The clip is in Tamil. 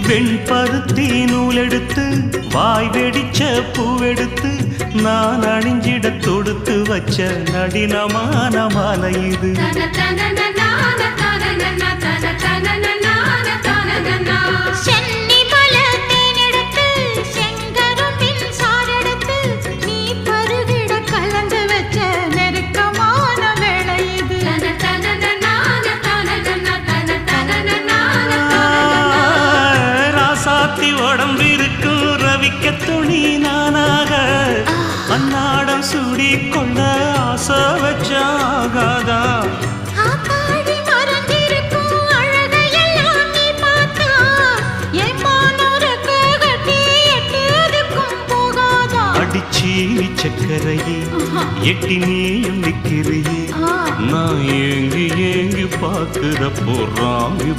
வெண்பருத்தி நூலெடுத்து வாய் வெடிச்ச பூவெடுத்து நான் அணிஞ்சிட தொடுத்து வச்ச நடினமான மாலை இது. உடம்பிருக்கும் ரவிக்க துணி நானாக அன்னாடம் சூடி கொள்ள ஆசை வச்சாகாதா. அடிச்சி சக்கரையே எட்டி நீயும் நிக்கிறியே நான் ஏங்கி ஏங்கி பார்க்கிற போறாங்க.